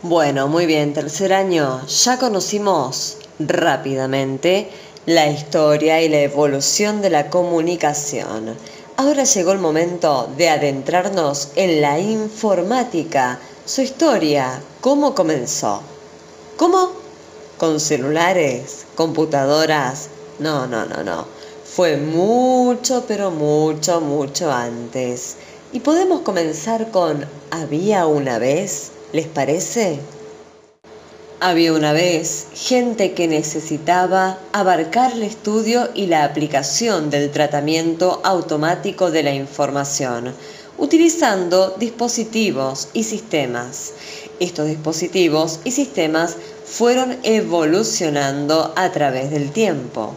Bueno, muy bien, tercer año. Ya conocimos rápidamente la historia y la evolución de la comunicación. Ahora llegó el momento de adentrarnos en la informática, su historia, cómo comenzó. ¿Cómo? ¿Con celulares? ¿Computadoras? No, no, no, no. Fue mucho, pero mucho, mucho antes. Y podemos comenzar con Había una vez, ¿les parece? Había una vez gente que necesitaba abarcar el estudio y la aplicación del tratamiento automático de la información, utilizando dispositivos y sistemas. Estos dispositivos y sistemas fueron evolucionando a través del tiempo.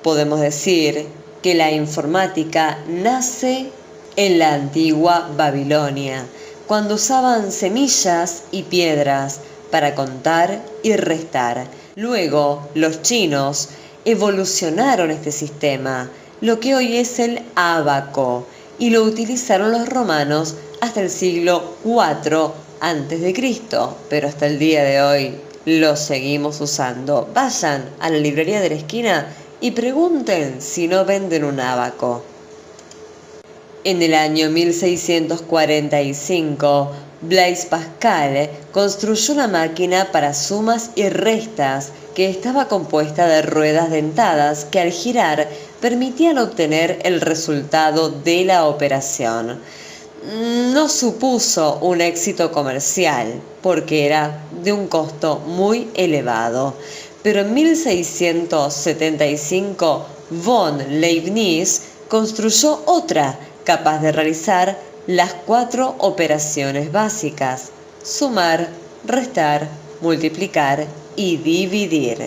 Podemos decir que la informática nace en la antigua Babilonia, cuando usaban semillas y piedras para contar y restar. Luego, los chinos evolucionaron este sistema, lo que hoy es el ábaco, y lo utilizaron los romanos hasta el siglo IV a.C., pero hasta el día de hoy lo seguimos usando. Vayan a la librería de la esquina y pregunten si no venden un ábaco. En el año 1645, Blaise Pascal construyó una máquina para sumas y restas que estaba compuesta de ruedas dentadas que al girar permitían obtener el resultado de la operación. No supuso un éxito comercial porque era de un costo muy elevado, pero en 1675 von Leibniz construyó otra capaz de realizar las 4 operaciones básicas: sumar, restar, multiplicar y dividir.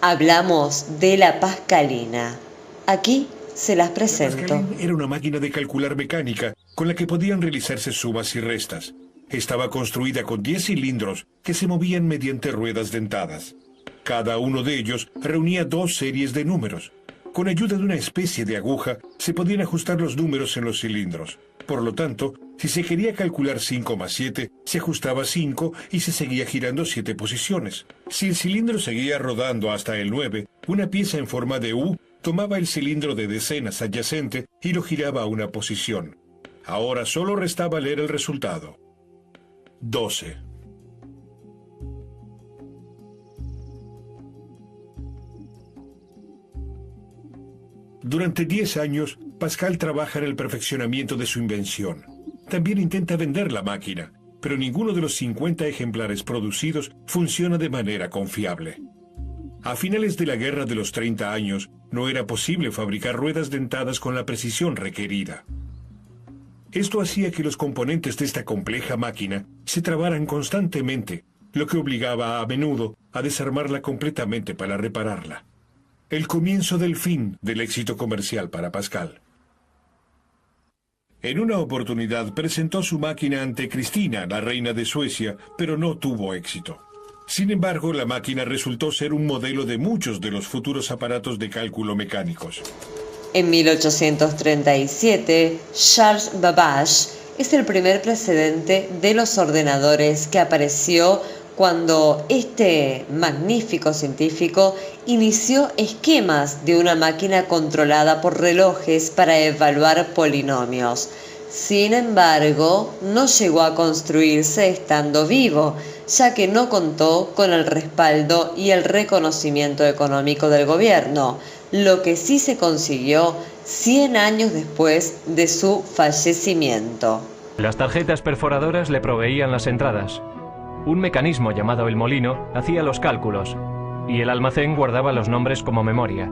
Hablamos de la Pascalina. Aquí se las presento. La Pascaline era una máquina de calcular mecánica con la que podían realizarse sumas y restas. Estaba construida con 10 cilindros que se movían mediante ruedas dentadas. Cada uno de ellos reunía 2 series de números. Con ayuda de una especie de aguja, se podían ajustar los números en los cilindros. Por lo tanto, si se quería calcular 5 más 7, se ajustaba 5 y se seguía girando 7 posiciones. Si el cilindro seguía rodando hasta el 9, una pieza en forma de U tomaba el cilindro de decenas adyacente y lo giraba a una posición. Ahora solo restaba leer el resultado. 12. Durante 10 años, Pascal trabaja en el perfeccionamiento de su invención. También intenta vender la máquina, pero ninguno de los 50 ejemplares producidos funciona de manera confiable. A finales de la Guerra de los 30 años, no era posible fabricar ruedas dentadas con la precisión requerida. Esto hacía que los componentes de esta compleja máquina se trabaran constantemente, lo que obligaba a menudo a desarmarla completamente para repararla. El comienzo del fin del éxito comercial para Pascal. En una oportunidad presentó su máquina ante Cristina, la reina de Suecia, pero no tuvo éxito. Sin embargo, la máquina resultó ser un modelo de muchos de los futuros aparatos de cálculo mecánicos. En 1837, Charles Babbage es el primer precedente de los ordenadores que apareció cuando este magnífico científico inició esquemas de una máquina controlada por relojes para evaluar polinomios. Sin embargo, no llegó a construirse estando vivo, ya que no contó con el respaldo y el reconocimiento económico del gobierno, lo que sí se consiguió 100 años después de su fallecimiento. Las tarjetas perforadoras le proveían las entradas. Un mecanismo llamado el molino hacía los cálculos y el almacén guardaba los nombres como memoria.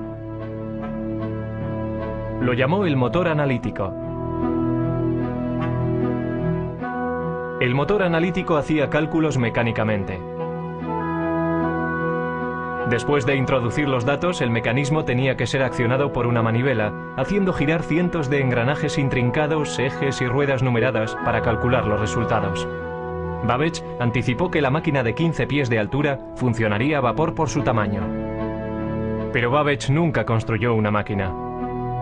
Lo llamó el motor analítico. El motor analítico hacía cálculos mecánicamente. Después de introducir los datos, el mecanismo tenía que ser accionado por una manivela, haciendo girar cientos de engranajes intrincados, ejes y ruedas numeradas para calcular los resultados. Babbage anticipó que la máquina de 15 pies de altura funcionaría a vapor por su tamaño. Pero Babbage nunca construyó una máquina.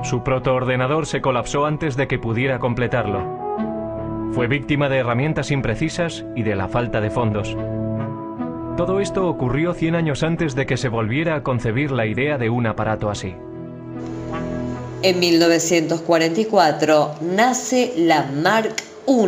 Su protoordenador se colapsó antes de que pudiera completarlo. Fue víctima de herramientas imprecisas y de la falta de fondos. Todo esto ocurrió 100 años antes de que se volviera a concebir la idea de un aparato así. En 1944 nace la Mark I,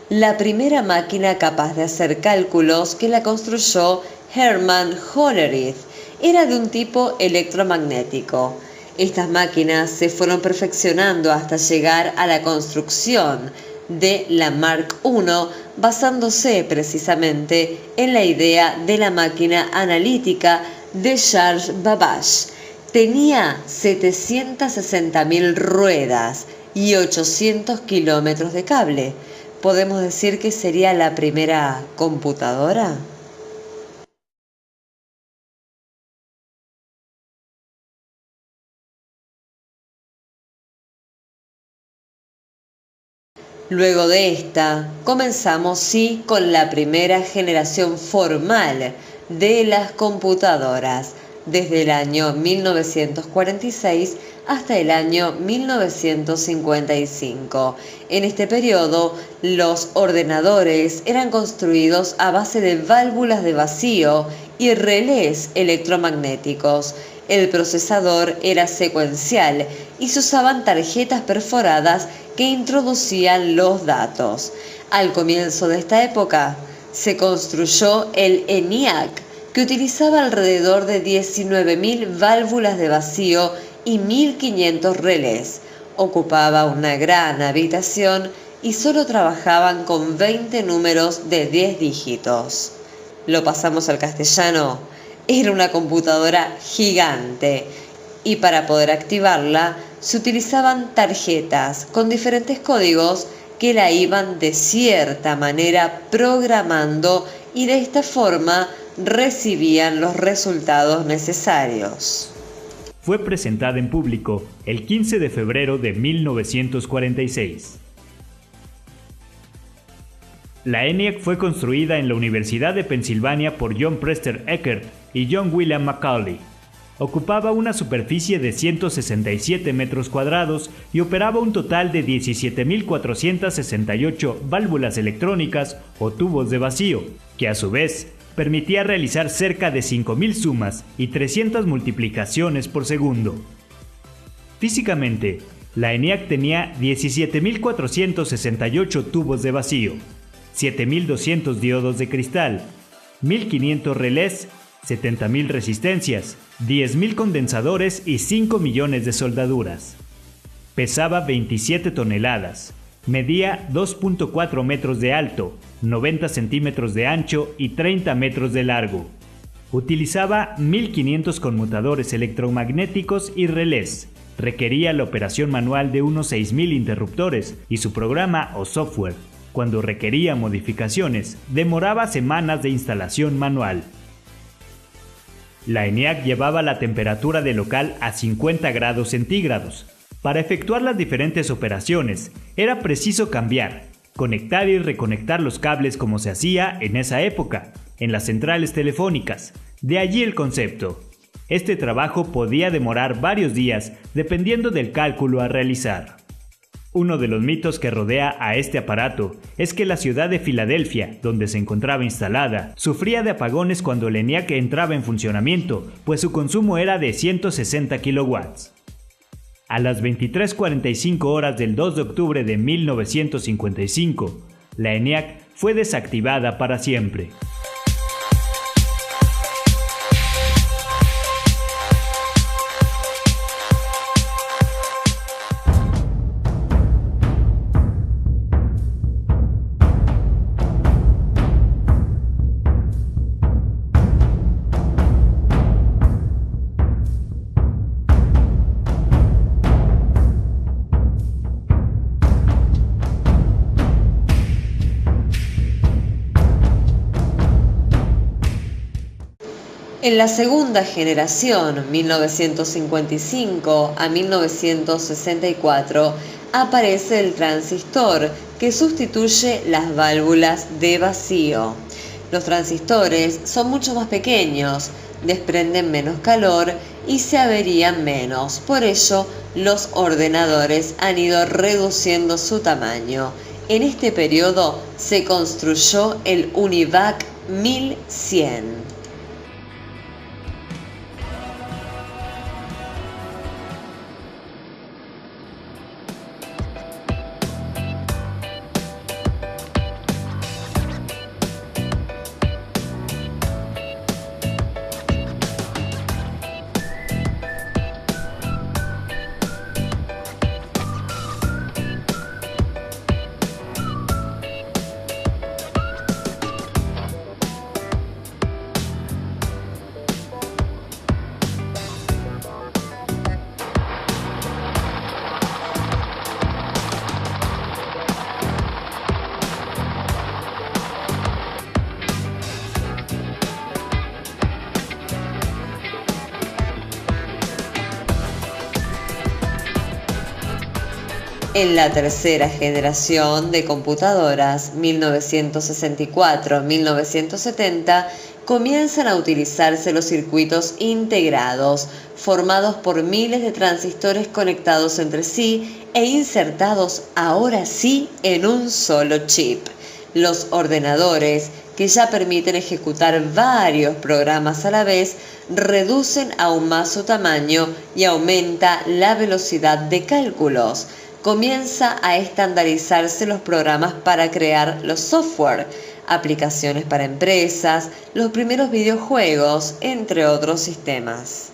la primera máquina capaz de hacer cálculos que la construyó Hermann Hollerith. Era de un tipo electromagnético. Estas máquinas se fueron perfeccionando hasta llegar a la construcción de la Mark I, basándose precisamente en la idea de la máquina analítica de Charles Babbage. Tenía 760.000 ruedas y 800 kilómetros de cable. ¿Podemos decir que sería la primera computadora? Luego de esta, comenzamos con la primera generación formal de las computadoras, desde el año 1946 hasta el año 1955. En este periodo, los ordenadores eran construidos a base de válvulas de vacío y relés electromagnéticos. El procesador era secuencial y se usaban tarjetas perforadas que introducían los datos. Al comienzo de esta época, se construyó el ENIAC, que utilizaba alrededor de 19.000 válvulas de vacío y 1.500 relés. Ocupaba una gran habitación y solo trabajaban con 20 números de 10 dígitos. Lo pasamos al castellano. Era una computadora gigante y para poder activarla se utilizaban tarjetas con diferentes códigos que la iban de cierta manera programando y de esta forma recibían los resultados necesarios. Fue presentada en público el 15 de febrero de 1946. La ENIAC fue construida en la Universidad de Pensilvania por John Preston Eckert y John William Macaulay. Ocupaba una superficie de 167 metros cuadrados y operaba un total de 17.468 válvulas electrónicas o tubos de vacío, que a su vez permitía realizar cerca de 5.000 sumas y 300 multiplicaciones por segundo. Físicamente, la ENIAC tenía 17.468 tubos de vacío, 7.200 diodos de cristal, 1.500 relés, 70.000 resistencias, 10.000 condensadores y 5 millones de soldaduras. Pesaba 27 toneladas, medía 2.4 metros de alto, 90 centímetros de ancho y 30 metros de largo. Utilizaba 1.500 conmutadores electromagnéticos y relés. Requería la operación manual de unos 6.000 interruptores y su programa o software, cuando requería modificaciones, demoraba semanas de instalación manual. La ENIAC llevaba la temperatura del local a 50 grados centígrados. Para efectuar las diferentes operaciones, era preciso cambiar, conectar y reconectar los cables como se hacía en esa época, en las centrales telefónicas. De allí el concepto. Este trabajo podía demorar varios días dependiendo del cálculo a realizar. Uno de los mitos que rodea a este aparato es que la ciudad de Filadelfia, donde se encontraba instalada, sufría de apagones cuando el ENIAC entraba en funcionamiento, pues su consumo era de 160 kilowatts. A las 23:45 horas del 2 de octubre de 1955, la ENIAC fue desactivada para siempre. En la segunda generación, 1955 a 1964, aparece el transistor que sustituye las válvulas de vacío. Los transistores son mucho más pequeños, desprenden menos calor y se averían menos. Por ello, los ordenadores han ido reduciendo su tamaño. En este periodo se construyó el UNIVAC 1100. En la tercera generación de computadoras, 1964-1970, comienzan a utilizarse los circuitos integrados, formados por miles de transistores conectados entre sí e insertados ahora sí en un solo chip. Los ordenadores, que ya permiten ejecutar varios programas a la vez, reducen aún más su tamaño y aumenta la velocidad de cálculos. Comienza a estandarizarse los programas para crear los software, aplicaciones para empresas, los primeros videojuegos, entre otros sistemas.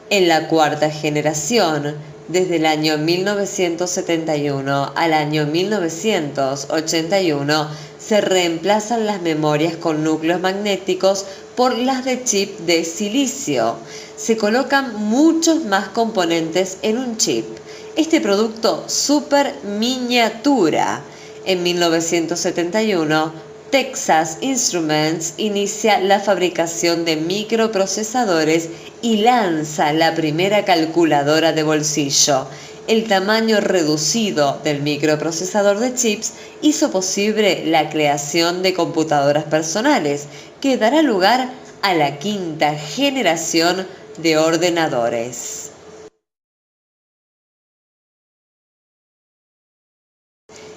En la cuarta generación, desde el año 1971 al año 1981, se reemplazan las memorias con núcleos magnéticos por las de chip de silicio. Se colocan muchos más componentes en un chip. Este producto súper miniatura. En 1971, Texas Instruments inicia la fabricación de microprocesadores y lanza la primera calculadora de bolsillo. El tamaño reducido del microprocesador de chips hizo posible la creación de computadoras personales, que dará lugar a la quinta generación de ordenadores.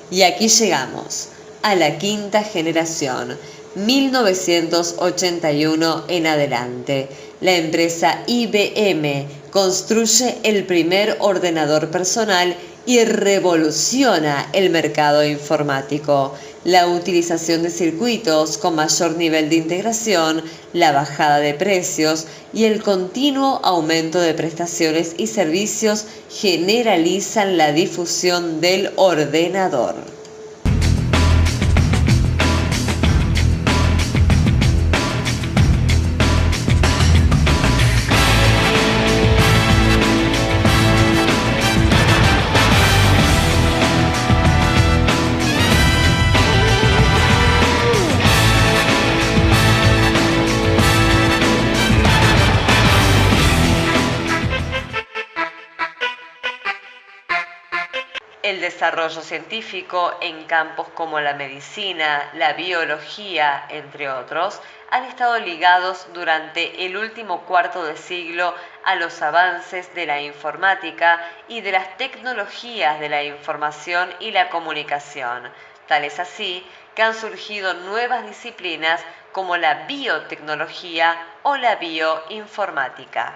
Y aquí llegamos a la quinta generación, 1981 en adelante. La empresa IBM construye el primer ordenador personal y revoluciona el mercado informático. La utilización de circuitos con mayor nivel de integración, la bajada de precios y el continuo aumento de prestaciones y servicios generalizan la difusión del ordenador. El desarrollo científico en campos como la medicina, la biología, entre otros, han estado ligados durante el último cuarto de siglo a los avances de la informática y de las tecnologías de la información y la comunicación. Tal es así que han surgido nuevas disciplinas como la biotecnología o la bioinformática.